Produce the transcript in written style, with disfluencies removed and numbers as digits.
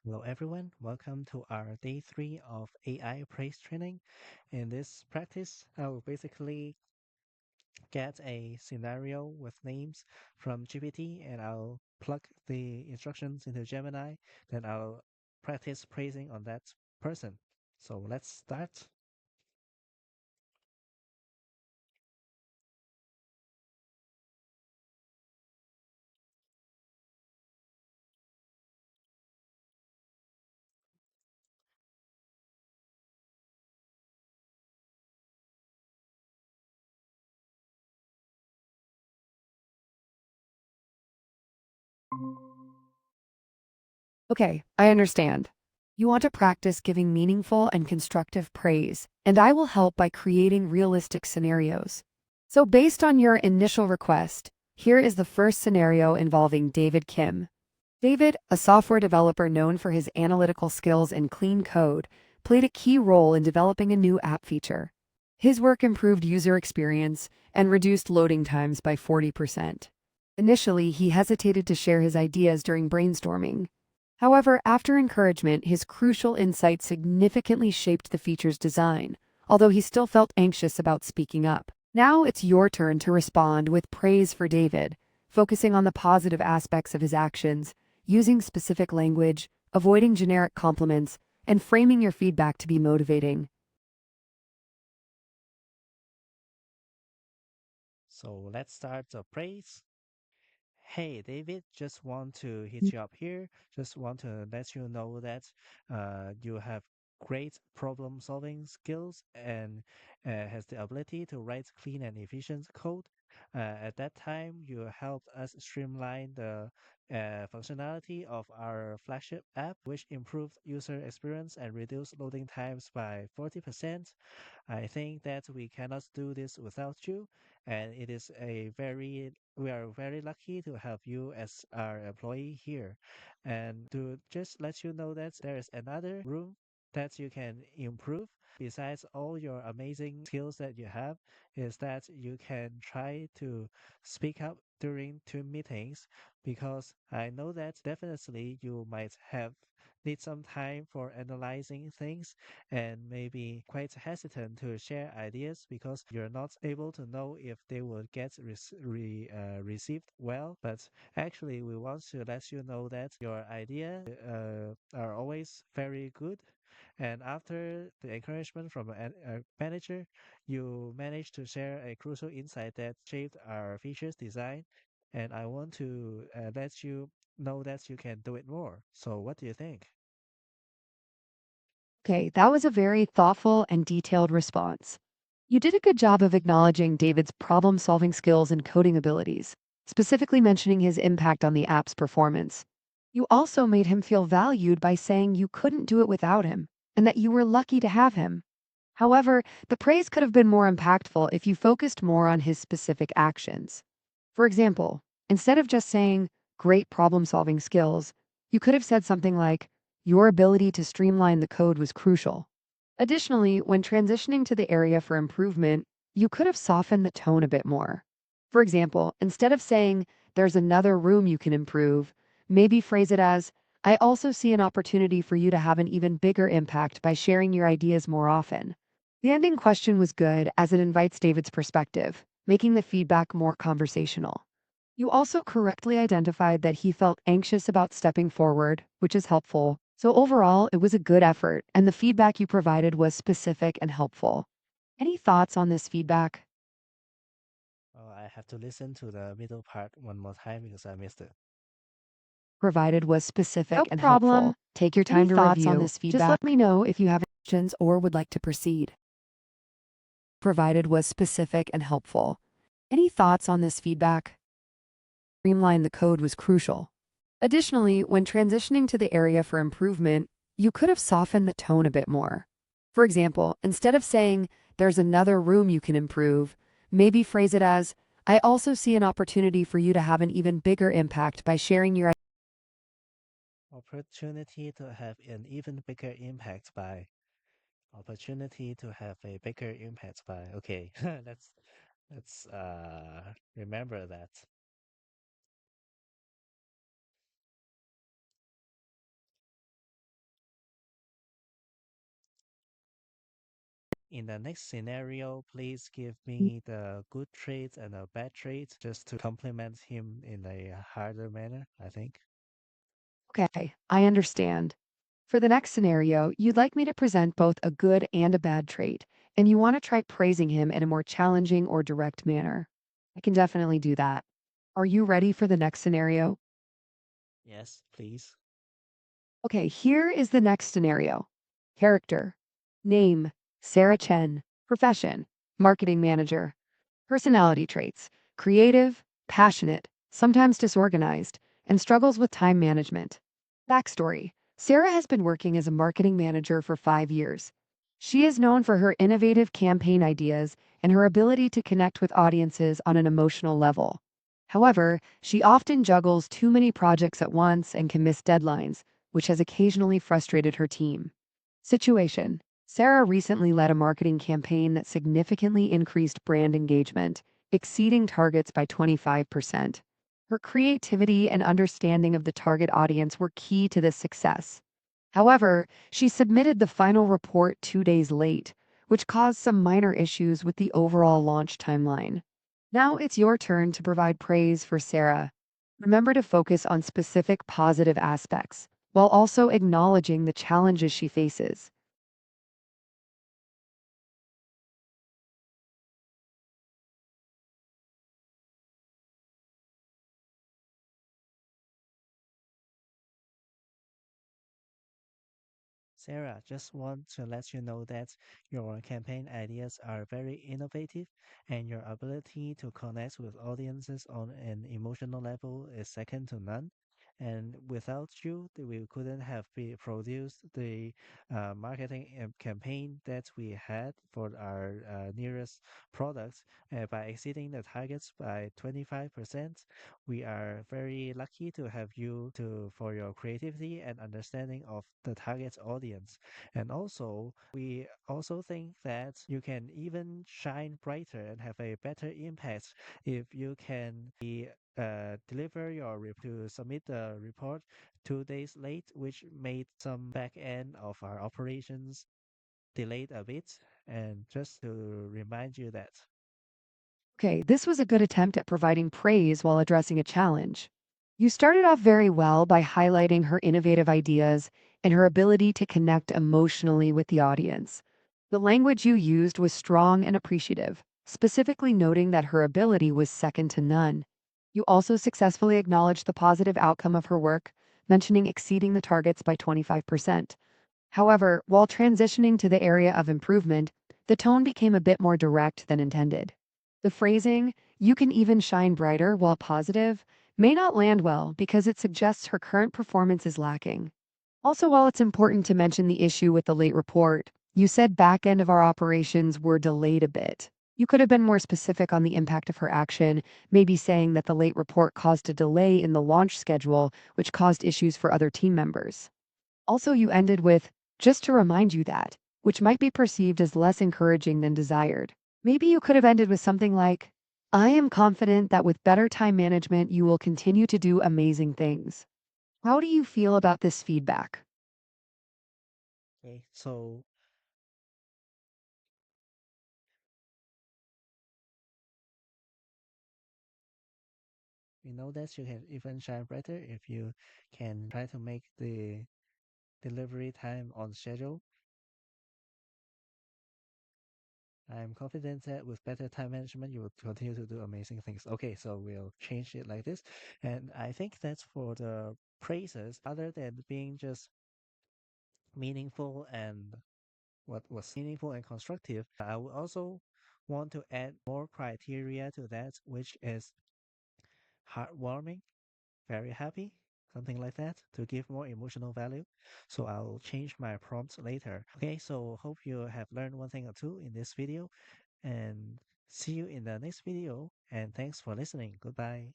Hello, everyone. Welcome to our day three of AI praise training. In this practice, I'll basically get a scenario with names from GPT and I'll plug the instructions into Gemini. Then I'll practice praising on that person. So let's start. Okay, I understand. You want to practice giving meaningful and constructive praise, and I will help by creating realistic scenarios. So, based on your initial request, here is the first scenario involving David Kim. David, a software developer known for his analytical skills and clean code, played a key role in developing a new app feature. His work improved user experience and reduced loading times by 40%. Initially, he hesitated to share his ideas during brainstorming. However, after encouragement, his crucial insight significantly shaped the feature's design, although he still felt anxious about speaking up. Now it's your turn to respond with praise for David, focusing on the positive aspects of his actions, using specific language, avoiding generic compliments, and framing your feedback to be motivating. So let's start the praise. Hey, David, just want to hit you up here. Just want to let you know that you have great problem solving skills and has the ability to write clean and efficient code. At that time, you helped us streamline the functionality of our flagship app, which improved user experience and reduced loading times by 40%. I think that we cannot do this without you, and we are very lucky to have you as our employee here. And to just let you know that there is another room that you can improve besides all your amazing skills that you have is that you can try to speak up during team meetings because I know that definitely you might have need some time for analyzing things and maybe quite hesitant to share ideas because you're not able to know if they will get received well. But actually, we want to let you know that your ideas are always very good. And after the encouragement from a manager, you managed to share a crucial insight that shaped our features design. And I want to let you know that you can do it more. So, what do you think? Okay, that was a very thoughtful and detailed response. You did a good job of acknowledging David's problem solving skills and coding abilities, specifically mentioning his impact on the app's performance. You also made him feel valued by saying you couldn't do it without him and that you were lucky to have him. However, the praise could have been more impactful if you focused more on his specific actions. For example, instead of just saying, great problem solving skills, you could have said something like, your ability to streamline the code was crucial. Additionally, when transitioning to the area for improvement, you could have softened the tone a bit more. For example, instead of saying, there's another room you can improve, maybe phrase it as, I also see an opportunity for you to have an even bigger impact by sharing your ideas more often. The ending question was good as it invites David's perspective, making the feedback more conversational. You also correctly identified that he felt anxious about stepping forward, which is helpful. So overall, it was a good effort, and the feedback you provided was specific and helpful. Any thoughts on this feedback? Oh, I have to listen to the middle part one more time because I missed it. Provided was specific No and problem. helpful. Take your Any time to thoughts on review. this Just let feedback? me know if you have questions or would like to proceed. Provided was specific and helpful. Any thoughts on this feedback? Streamline the code was crucial. Additionally, when transitioning to the area for improvement, you could have softened the tone a bit more. For example, instead of saying, there's another room you can improve, maybe phrase it as, I also see an opportunity for you to have an even bigger impact by sharing your Opportunity to have an even bigger impact by opportunity to have a bigger impact by. Okay, let's remember that. In the next scenario, please give me the good traits and the bad traits just to compliment him in a harder manner, I think. Okay, I understand. For the next scenario, you'd like me to present both a good and a bad trait, and you want to try praising him in a more challenging or direct manner. I can definitely do that. Are you ready for the next scenario? Yes, please. Okay, here is the next scenario. Character. Name, Sarah Chen. Profession, marketing manager. Personality traits, creative, passionate, sometimes disorganized, and struggles with time management. Backstory. Sarah has been working as a marketing manager for 5 years. She is known for her innovative campaign ideas and her ability to connect with audiences on an emotional level. However, she often juggles too many projects at once and can miss deadlines, which has occasionally frustrated her team. Situation. Sarah recently led a marketing campaign that significantly increased brand engagement, exceeding targets by 25%. Her creativity and understanding of the target audience were key to this success. However, she submitted the final report 2 days late, which caused some minor issues with the overall launch timeline. Now it's your turn to provide praise for Sarah. Remember to focus on specific positive aspects, while also acknowledging the challenges she faces. Sarah, just want to let you know that your campaign ideas are very innovative and your ability to connect with audiences on an emotional level is second to none. And without you, we couldn't have produced the marketing campaign that we had for our nearest products by exceeding the targets by 25%. We are very lucky to have you to for your creativity and understanding of the target audience. And also, we also think that you can even shine brighter and have a better impact if you can deliver your to submit the report 2 days late, which made some back end of our operations delayed a bit. And just to remind you that. Okay, this was a good attempt at providing praise while addressing a challenge. You started off very well by highlighting her innovative ideas and her ability to connect emotionally with the audience. The language you used was strong and appreciative, specifically noting that her ability was second to none. You also successfully acknowledged the positive outcome of her work, mentioning exceeding the targets by 25%. However, while transitioning to the area of improvement, the tone became a bit more direct than intended. The phrasing, you can even shine brighter while positive, may not land well because it suggests her current performance is lacking. Also, while it's important to mention the issue with the late report, you said back end of our operations were delayed a bit. You could have been more specific on the impact of her action, maybe saying that the late report caused a delay in the launch schedule, which caused issues for other team members. Also, you ended with, just to remind you that, which might be perceived as less encouraging than desired. Maybe you could have ended with something like, I am confident that with better time management, you will continue to do amazing things. How do you feel about this feedback? Okay, so we know that you can even shine brighter if you can try to make the delivery time on schedule. I'm confident that with better time management, you will continue to do amazing things. Okay, so we'll change it like this. And I think that's for the praises, other than being just meaningful and what was meaningful and constructive. I would also want to add more criteria to that, which is heartwarming, very happy, something like that, to give more emotional value. So I'll change my prompts later. Okay, so hope you have learned one thing or two in this video and see you in the next video. And thanks for listening. Goodbye.